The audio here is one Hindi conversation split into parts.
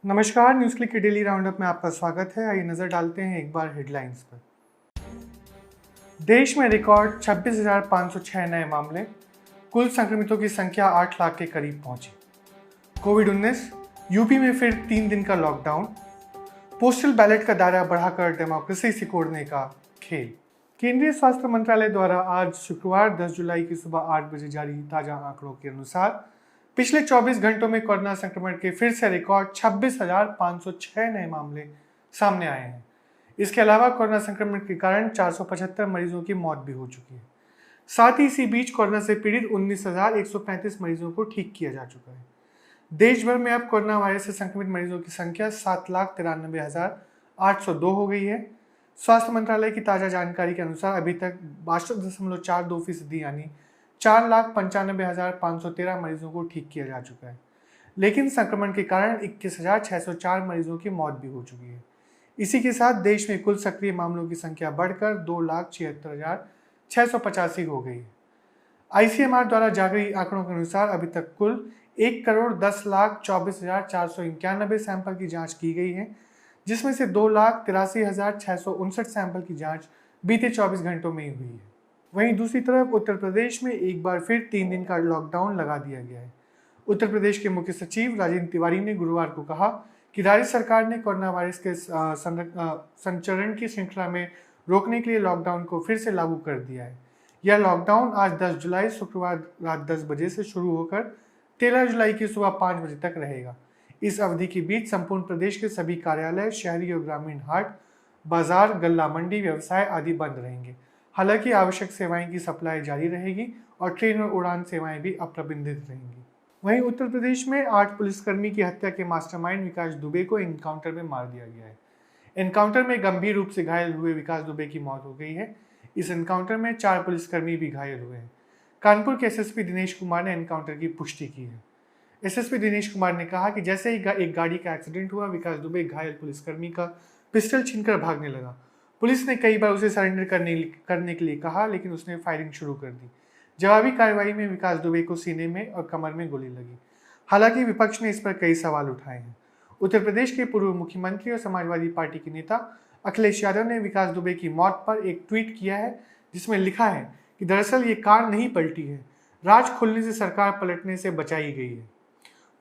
नमस्कार, न्यूज़ क्लिक के डेली राउंडअप में आपका स्वागत है। आइए नजर डालते हैं एक बार हेडलाइंस पर। देश में रिकॉर्ड 26,506 नए मामले, कुल संक्रमितों की संख्या 8 लाख के करीब पहुंची। कोविड-19, यूपी में फिर 3 दिन का लॉकडाउन, पोस्टल बैलेट का दायरा बढ़ाकर डेमोक्रेसी सिकोड़ने का खेल। केंद्रीय स्वास्थ्य मंत्रालय द्वारा आज शुक्रवार 10 जुलाई की सुबह 8 बजे जारी ताजा आंकड़ों के अनुसार पिछले 24 घंटों में कोरोना संक्रमण के फिर से रिकॉर्ड 26,506 नए मामले सामने आए हैं। इसके अलावा कोरोना संक्रमण के कारण 475 मरीजों की मौत भी हो चुकी है। साथ ही इसी बीच कोरोना से पीड़ित 19,135 मरीजों को ठीक किया जा चुका है। देश भर में अब कोरोना वायरस से संक्रमित मरीजों की संख्या 7,93,802 हो गई है। स्वास्थ्य मंत्रालय की ताज़ा जानकारी के अनुसार अभी तक 62.42% यानी 4,95,513 मरीजों को ठीक किया जा चुका है, लेकिन संक्रमण के कारण 21,604 मरीजों की मौत भी हो चुकी है। इसी के साथ देश में कुल सक्रिय मामलों की संख्या बढ़कर 2,76,685 हो गई है। ICMR द्वारा जारी आंकड़ों के अनुसार अभी तक कुल 1,10,24,491 सैंपल की जांच की गई है, जिसमें से 2,83,659 सैंपल की जांच बीते 24 घंटों में ही हुई है। वहीं दूसरी तरफ उत्तर प्रदेश में एक बार फिर 3 दिन का लॉकडाउन लगा दिया गया है। उत्तर प्रदेश के मुख्य सचिव राजेंद्र तिवारी ने गुरुवार को कहा कि राज्य सरकार ने कोरोना वायरस के संचरण की श्रृंखला में रोकने के लिए लॉकडाउन को फिर से लागू कर दिया है। यह लॉकडाउन आज 10 जुलाई शुक्रवार रात 10 बजे से शुरू होकर 13 जुलाई की सुबह 5 बजे तक रहेगा। इस अवधि के बीच संपूर्ण प्रदेश के सभी कार्यालय, शहरी और ग्रामीण हाट, बाजार, गल्ला मंडी, व्यवसाय आदि बंद रहेंगे। हालांकि आवश्यक सेवाएं की सप्लाई जारी रहेगी और ट्रेन और उड़ान सेवाएं भी अप्रतिबंधित रहेंगी। वहीं उत्तर प्रदेश में 8 पुलिसकर्मी की हत्या के मास्टरमाइंड विकास दुबे को एनकाउंटर में मार दिया गया है। एनकाउंटर में गंभीर रूप से घायल हुए विकास दुबे की मौत हो गई है। इस एनकाउंटर में 4 पुलिसकर्मी भी घायल हुए हैं। कानपुर के SSP दिनेश कुमार ने एनकाउंटर की पुष्टि की है। SSP दिनेश कुमार ने कहा कि जैसे ही एक गाड़ी का एक्सीडेंट हुआ, विकास दुबे घायल पुलिसकर्मी का पिस्टल छीनकर भागने लगा। पुलिस ने कई बार उसे सरेंडर करने के लिए कहा, लेकिन उसने फायरिंग शुरू कर दी। जवाबी कार्रवाई में विकास दुबे को सीने में और कमर में गोली लगी। हालांकि विपक्ष ने इस पर कई सवाल उठाए हैं। उत्तर प्रदेश के पूर्व मुख्यमंत्री और समाजवादी पार्टी के नेता अखिलेश यादव ने विकास दुबे की मौत पर एक ट्वीट किया है, जिसमें लिखा है कि दरअसल ये कार नहीं पलटी है, राज खुलने से सरकार पलटने से बचाई गई है।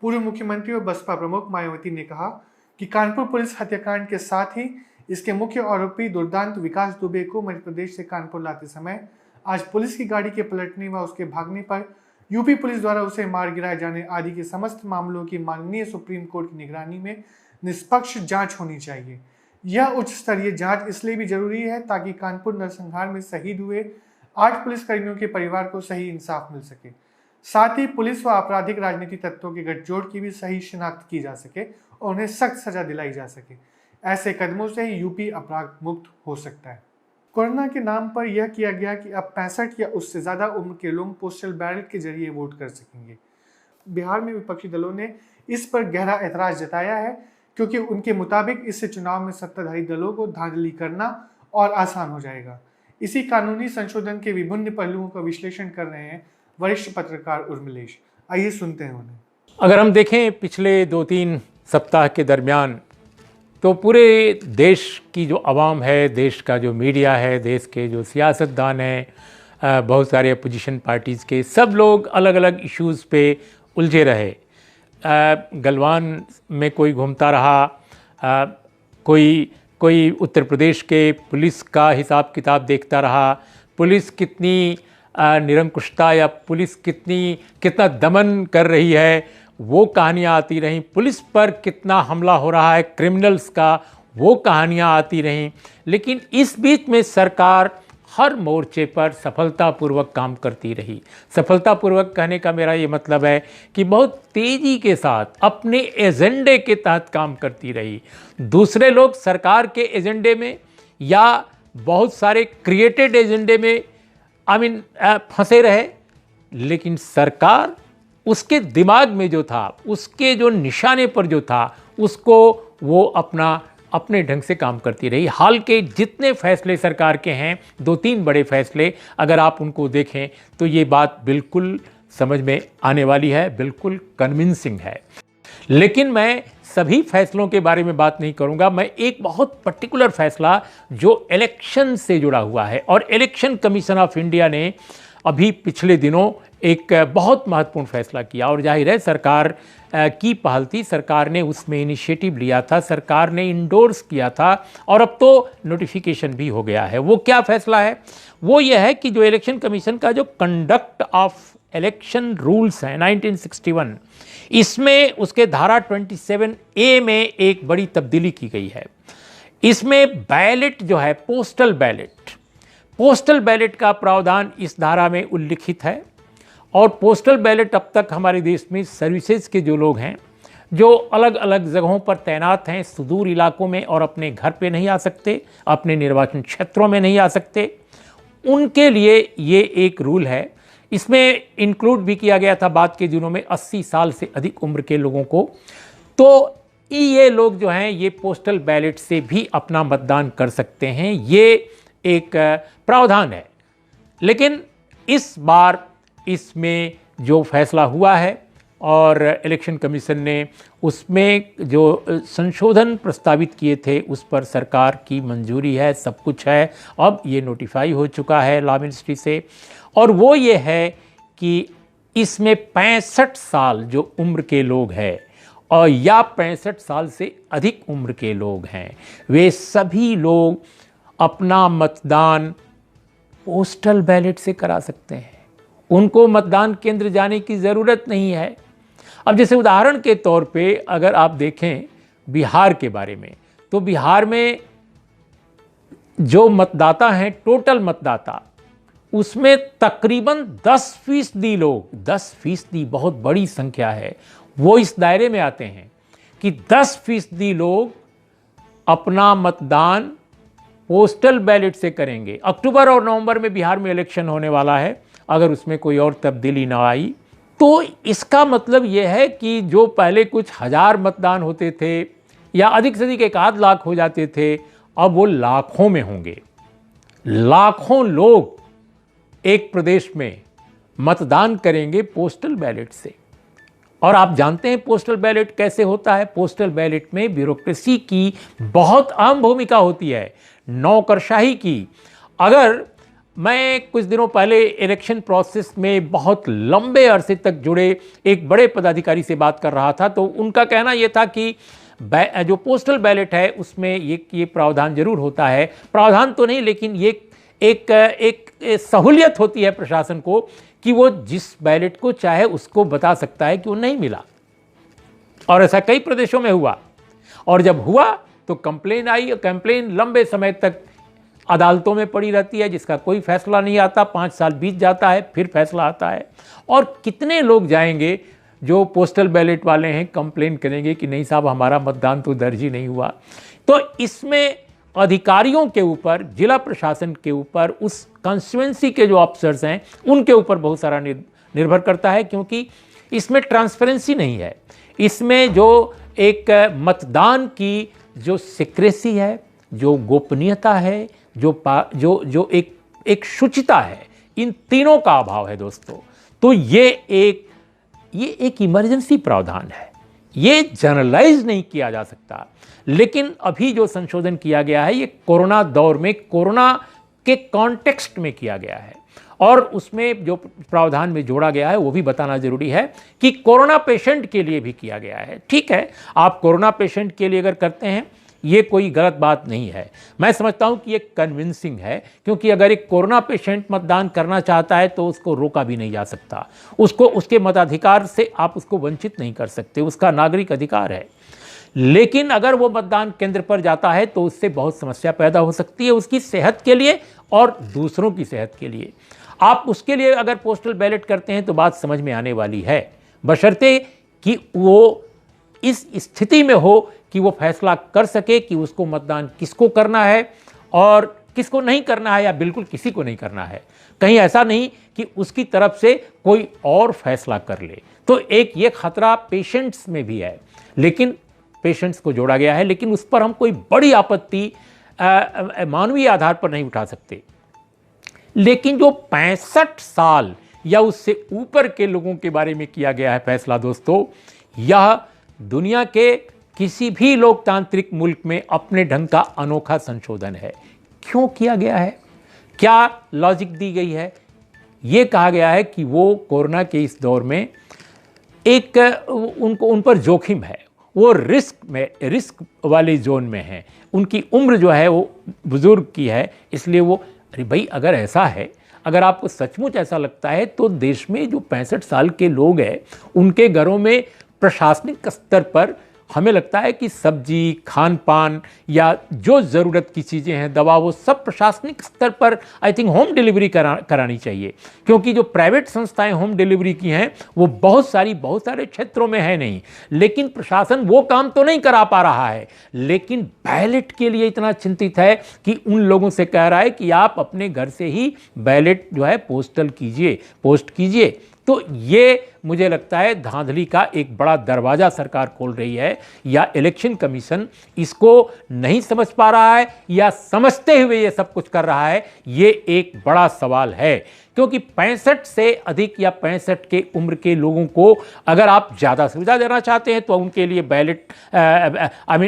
पूर्व मुख्यमंत्री और बसपा प्रमुख मायावती ने कहा कि कानपुर पुलिस हत्याकांड के साथ ही इसके मुख्य आरोपी दुर्दांत विकास दुबे को मध्य प्रदेश से कानपुर लाते समय आज पुलिस की गाड़ी के पलटने व उसके भागने पर यूपी पुलिस द्वारा उसे मार गिराए जाने आदि के समस्त मामलों की माननीय सुप्रीम कोर्ट की निगरानी में निष्पक्ष जांच होनी चाहिए। यह उच्च स्तरीय जांच इसलिए भी जरूरी है ताकि कानपुर नरसंहार में शहीद हुए 8 पुलिसकर्मियों के परिवार को सही इंसाफ मिल सके। साथ ही पुलिस व आपराधिक राजनीतिक तत्वों के गठजोड़ की भी सही शिनाख्त की जा सके और उन्हें सख्त सजा दिलाई जा सके। ऐसे कदमों से ही यूपी अपराध मुक्त हो सकता है। कोरोना के नाम पर यह किया गया कि अब 65 या उससे ज़्यादा उम्र के लोग पोस्टल बैलेट के जरिए वोट कर सकेंगे। बिहार में विपक्षी दलों ने इस पर गहरा ऐतराज़ जताया है, क्योंकि उनके मुताबिक इससे चुनाव में सत्ताधारी दलों को धांधली करना और आसान हो जाएगा। इसी कानूनी संशोधन के विभिन्न पहलुओं का विश्लेषण कर रहे हैं वरिष्ठ पत्रकार उर्मिलेश। आइए सुनते हैं उन्हें। अगर हम देखें पिछले 2-3 सप्ताह के दरमियान, तो पूरे देश की जो आवाम है, देश का जो मीडिया है, देश के जो सियासतदान हैं, बहुत सारे अपोजिशन पार्टीज़ के सब लोग अलग अलग इश्यूज़ पे उलझे रहे। गलवान में कोई घूमता रहा, कोई उत्तर प्रदेश के पुलिस का हिसाब किताब देखता रहा, पुलिस कितनी निरंकुशता या पुलिस कितना दमन कर रही है वो कहानियाँ आती रहीं, पुलिस पर कितना हमला हो रहा है क्रिमिनल्स का वो कहानियाँ आती रहीं। लेकिन इस बीच में सरकार हर मोर्चे पर सफलतापूर्वक काम करती रही। सफलतापूर्वक कहने का मेरा ये मतलब है कि बहुत तेज़ी के साथ अपने एजेंडे के तहत काम करती रही। दूसरे लोग सरकार के एजेंडे में या बहुत सारे क्रिएटेड एजेंडे में फंसे रहे, लेकिन सरकार उसके दिमाग में जो था, उसके जो निशाने पर जो था, उसको वो अपने ढंग से काम करती रही। हाल के जितने फैसले सरकार के हैं, 2-3 बड़े फैसले, अगर आप उनको देखें तो ये बात बिल्कुल समझ में आने वाली है, बिल्कुल कन्विंसिंग है। लेकिन मैं सभी फैसलों के बारे में बात नहीं करूंगा। मैं एक बहुत पर्टिकुलर फैसला जो इलेक्शन से जुड़ा हुआ है, और इलेक्शन कमीशन ऑफ इंडिया ने अभी पिछले दिनों एक बहुत महत्वपूर्ण फैसला किया, और जाहिर है सरकार की पहल थी, सरकार ने उसमें इनिशिएटिव लिया था, सरकार ने इंडोर्स किया था, और अब तो नोटिफिकेशन भी हो गया है। वो क्या फैसला है? वो ये है कि जो इलेक्शन कमीशन का जो कंडक्ट ऑफ इलेक्शन रूल्स हैं 1961, इसमें उसके धारा 27A में एक बड़ी तब्दीली की गई है। इसमें बैलेट जो है, पोस्टल बैलेट का प्रावधान इस धारा में उल्लिखित है। और पोस्टल बैलेट अब तक हमारे देश में सर्विसेज के जो लोग हैं, जो अलग अलग जगहों पर तैनात हैं, सुदूर इलाकों में, और अपने घर पे नहीं आ सकते, अपने निर्वाचन क्षेत्रों में नहीं आ सकते, उनके लिए ये एक रूल है। इसमें इंक्लूड भी किया गया था बाद के दिनों में 80 साल से अधिक उम्र के लोगों को। तो ये लोग जो हैं, ये पोस्टल बैलेट से भी अपना मतदान कर सकते हैं, ये एक प्रावधान है। लेकिन इस बार इसमें जो फैसला हुआ है, और इलेक्शन कमीशन ने उसमें जो संशोधन प्रस्तावित किए थे, उस पर सरकार की मंजूरी है, सब कुछ है। अब ये नोटिफाई हो चुका है लॉ मिनिस्ट्री से, और वो ये है कि इसमें 65 साल जो उम्र के लोग हैं, और या 65 साल से अधिक उम्र के लोग हैं, वे सभी लोग अपना मतदान पोस्टल बैलेट से करा सकते हैं। उनको मतदान केंद्र जाने की ज़रूरत नहीं है। अब जैसे उदाहरण के तौर पे अगर आप देखें बिहार के बारे में, तो बिहार में जो मतदाता हैं, टोटल मतदाता, उसमें तकरीबन 10% लोग, 10% बहुत बड़ी संख्या है, वो इस दायरे में आते हैं कि 10% लोग अपना मतदान पोस्टल बैलेट से करेंगे। अक्टूबर और नवंबर में बिहार में इलेक्शन होने वाला है, अगर उसमें कोई और तब्दीली ना आई तो इसका मतलब यह है कि जो पहले कुछ हजार मतदान होते थे, या अधिक से अधिक 1 लाख हो जाते थे, अब वो लाखों में होंगे। लाखों लोग एक प्रदेश में मतदान करेंगे पोस्टल बैलेट से। और आप जानते हैं पोस्टल बैलेट कैसे होता है। पोस्टल बैलेट में ब्यूरोक्रेसी की बहुत अहम भूमिका होती है, नौकरशाही की। अगर मैं कुछ दिनों पहले इलेक्शन प्रोसेस में बहुत लंबे अरसे तक जुड़े एक बड़े पदाधिकारी से बात कर रहा था, तो उनका कहना यह था कि जो पोस्टल बैलेट है उसमें ये प्रावधान जरूर होता है, प्रावधान तो नहीं, लेकिन ये एक सहूलियत होती है प्रशासन को कि वो जिस बैलेट को चाहे उसको बता सकता है कि वो नहीं मिला। और ऐसा कई प्रदेशों में हुआ, और जब हुआ तो कंप्लेन आई, और कंप्लेन लंबे समय तक अदालतों में पड़ी रहती है, जिसका कोई फैसला नहीं आता। 5 साल बीत जाता है, फिर फैसला आता है। और कितने लोग जाएंगे जो पोस्टल बैलेट वाले हैं, कंप्लेन करेंगे कि नहीं साहब, हमारा मतदान तो दर्ज ही नहीं हुआ। तो इसमें अधिकारियों के ऊपर, जिला प्रशासन के ऊपर, उस कॉन्स्टिट्यूएंसी के जो ऑफिसर्स हैं उनके ऊपर बहुत सारा निर्भर करता है, क्योंकि इसमें ट्रांसपेरेंसी नहीं है। इसमें जो एक मतदान की जो सीक्रेसी है, जो गोपनीयता है, जो एक शुचिता है, इन तीनों का अभाव है दोस्तों। तो ये एक इमरजेंसी प्रावधान है, ये जनरलाइज नहीं किया जा सकता। लेकिन अभी जो संशोधन किया गया है, ये कोरोना दौर में, कोरोना के कॉन्टेक्स्ट में किया गया है, और उसमें जो प्रावधान में जोड़ा गया है वो भी बताना जरूरी है कि कोरोना पेशेंट के लिए भी किया गया है। ठीक है, आप कोरोना पेशेंट के लिए अगर करते हैं, ये कोई गलत बात नहीं है। मैं समझता हूं कि ये कन्विंसिंग है, क्योंकि अगर एक कोरोना पेशेंट मतदान करना चाहता है तो उसको रोका भी नहीं जा सकता, उसको उसके मताधिकार से आप उसको वंचित नहीं कर सकते, उसका नागरिक अधिकार है। लेकिन अगर वो मतदान केंद्र पर जाता है तो उससे बहुत समस्या पैदा हो सकती है, उसकी सेहत के लिए और दूसरों की सेहत के लिए। आप उसके लिए अगर पोस्टल बैलेट करते हैं तो बात समझ में आने वाली है, बशर्ते कि वो इस स्थिति में हो कि वो फैसला कर सके कि उसको मतदान किसको करना है और किसको नहीं करना है, या बिल्कुल किसी को नहीं करना है। कहीं ऐसा नहीं कि उसकी तरफ से कोई और फैसला कर ले। तो एक ये खतरा पेशेंट्स में भी है, लेकिन पेशेंट्स को जोड़ा गया है, लेकिन उस पर हम कोई बड़ी आपत्ति मानवीय आधार पर नहीं उठा सकते। लेकिन जो 65 साल या उससे ऊपर के लोगों के बारे में किया गया है फैसला दोस्तों, यह दुनिया के किसी भी लोकतांत्रिक मुल्क में अपने ढंग का अनोखा संशोधन है। क्यों किया गया है, क्या लॉजिक दी गई है? ये कहा गया है कि वो कोरोना के इस दौर में एक उन पर जोखिम है, वो रिस्क वाले जोन में हैं, उनकी उम्र जो है वो बुजुर्ग की है, इसलिए वो अरे भाई अगर ऐसा है, अगर आपको सचमुच ऐसा लगता है तो देश में जो 65 साल के लोग हैं उनके घरों में प्रशासनिक स्तर पर हमें लगता है कि सब्जी, खान पान या जो ज़रूरत की चीज़ें हैं, दवा, वो सब प्रशासनिक स्तर पर आई थिंक होम डिलीवरी करानी चाहिए। क्योंकि जो प्राइवेट संस्थाएं होम डिलीवरी की हैं वो बहुत सारे क्षेत्रों में है नहीं, लेकिन प्रशासन वो काम तो नहीं करा पा रहा है, लेकिन बैलेट के लिए इतना चिंतित है कि उन लोगों से कह रहा है कि आप अपने घर से ही बैलेट जो है पोस्ट कीजिए। तो ये मुझे लगता है धांधली का एक बड़ा दरवाज़ा सरकार खोल रही है, या इलेक्शन कमीशन इसको नहीं समझ पा रहा है या समझते हुए ये सब कुछ कर रहा है, ये एक बड़ा सवाल है। क्योंकि 65 से अधिक या 65 के उम्र के लोगों को अगर आप ज़्यादा सुविधा देना चाहते हैं तो उनके लिए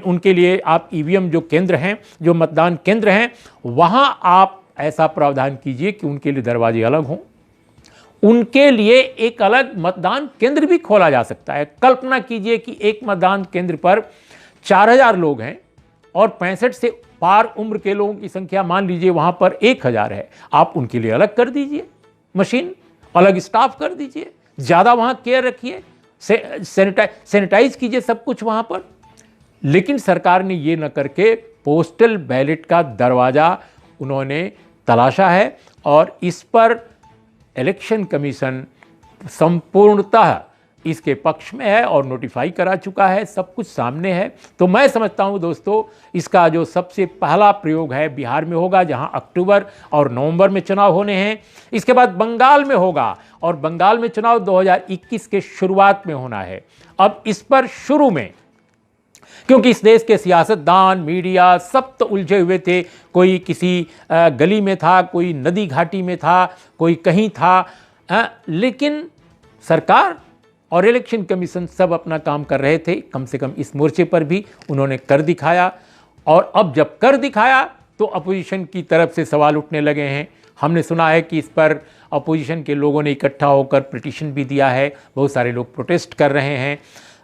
उनके लिए आप ईवीएम जो केंद्र हैं, जो मतदान केंद्र हैं, वहाँ आप ऐसा प्रावधान कीजिए कि उनके लिए दरवाजे अलग हों, उनके लिए एक अलग मतदान केंद्र भी खोला जा सकता है। कल्पना कीजिए कि एक मतदान केंद्र पर 4000 लोग हैं और 65 से पार उम्र के लोगों की संख्या मान लीजिए वहां पर 1000 है, आप उनके लिए अलग कर दीजिए मशीन, अलग स्टाफ कर दीजिए, ज़्यादा वहां केयर रखिए, सैनिटाइज कीजिए सब कुछ वहां पर। लेकिन सरकार ने ये न करके पोस्टल बैलेट का दरवाज़ा उन्होंने तलाशा है और इस पर इलेक्शन कमीशन संपूर्णतः इसके पक्ष में है और नोटिफाई करा चुका है, सब कुछ सामने है। तो मैं समझता हूं दोस्तों, इसका जो सबसे पहला प्रयोग है बिहार में होगा, जहां अक्टूबर और नवंबर में चुनाव होने हैं। इसके बाद बंगाल में होगा और बंगाल में चुनाव 2021 के शुरुआत में होना है। अब इस पर शुरू में, क्योंकि इस देश के सियासतदान, मीडिया सब तो उलझे हुए थे, कोई किसी गली में था, कोई नदी घाटी में था, कोई कहीं था, लेकिन सरकार और इलेक्शन कमीशन सब अपना काम कर रहे थे। कम से कम इस मोर्चे पर भी उन्होंने कर दिखाया, और अब जब कर दिखाया तो अपोजिशन की तरफ से सवाल उठने लगे हैं। हमने सुना है कि इस पर अपोजिशन के लोगों ने इकट्ठा होकर पिटीशन भी दिया है, बहुत सारे लोग प्रोटेस्ट कर रहे हैं।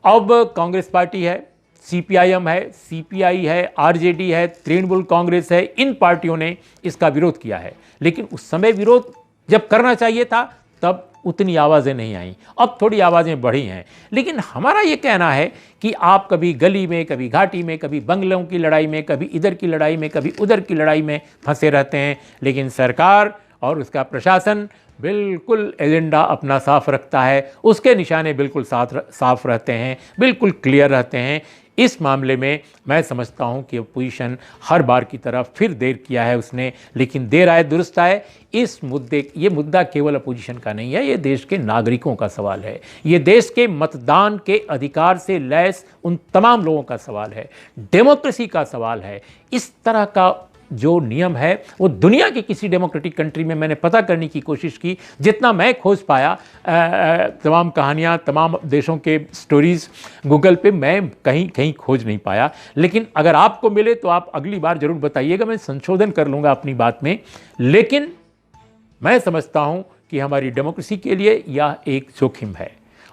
अब कांग्रेस पार्टी है, सीपीआईएम है, सीपीआई है, आरजेडी है, तृणमूल कांग्रेस है, इन पार्टियों ने इसका विरोध किया है। लेकिन उस समय विरोध जब करना चाहिए था तब उतनी आवाज़ें नहीं आईं, अब थोड़ी आवाज़ें बढ़ी हैं। लेकिन हमारा ये कहना है कि आप कभी गली में, कभी घाटी में, कभी बंगलों की लड़ाई में, कभी इधर की लड़ाई में, कभी उधर की लड़ाई में फंसे रहते हैं, लेकिन सरकार और उसका प्रशासन बिल्कुल एजेंडा अपना साफ रखता है, उसके निशाने बिल्कुल साफ रहते हैं, बिल्कुल क्लियर रहते हैं। इस मामले में मैं समझता हूं कि अपोजिशन हर बार की तरह फिर देर किया है उसने, लेकिन देर आए दुरुस्त आए। ये मुद्दा केवल अपोजिशन का नहीं है, ये देश के नागरिकों का सवाल है, ये देश के मतदान के अधिकार से लैस उन तमाम लोगों का सवाल है, डेमोक्रेसी का सवाल है। इस तरह का जो नियम है वो दुनिया की किसी डेमोक्रेटिक कंट्री में मैंने पता करने की कोशिश की, जितना मैं खोज पाया, तमाम कहानियाँ, तमाम देशों के स्टोरीज़ गूगल पे मैं कहीं खोज नहीं पाया। लेकिन अगर आपको मिले तो आप अगली बार ज़रूर बताइएगा, मैं संशोधन कर लूँगा अपनी बात में। लेकिन मैं समझता हूँ कि हमारी डेमोक्रेसी के लिए यह एक जोखिम है,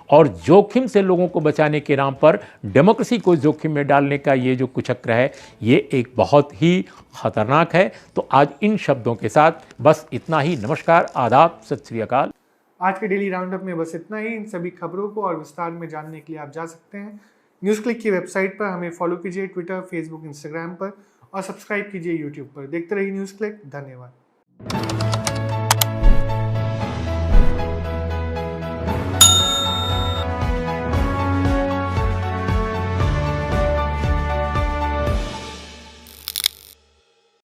और जोखिम से लोगों को बचाने के नाम पर डेमोक्रेसी को जोखिम में डालने का ये जो कुचक्र है, ये एक बहुत ही खतरनाक है। तो आज इन शब्दों के साथ बस इतना ही। नमस्कार, आदाब, सत श्री अकाल। आज के डेली राउंडअप में बस इतना ही। इन सभी खबरों को और विस्तार में जानने के लिए आप जा सकते हैं न्यूज़ क्लिक की वेबसाइट पर, हमें फॉलो कीजिए ट्विटर, फेसबुक, इंस्टाग्राम पर, और सब्सक्राइब कीजिए यूट्यूब पर। देखते रहिए न्यूज़ क्लिक। धन्यवाद।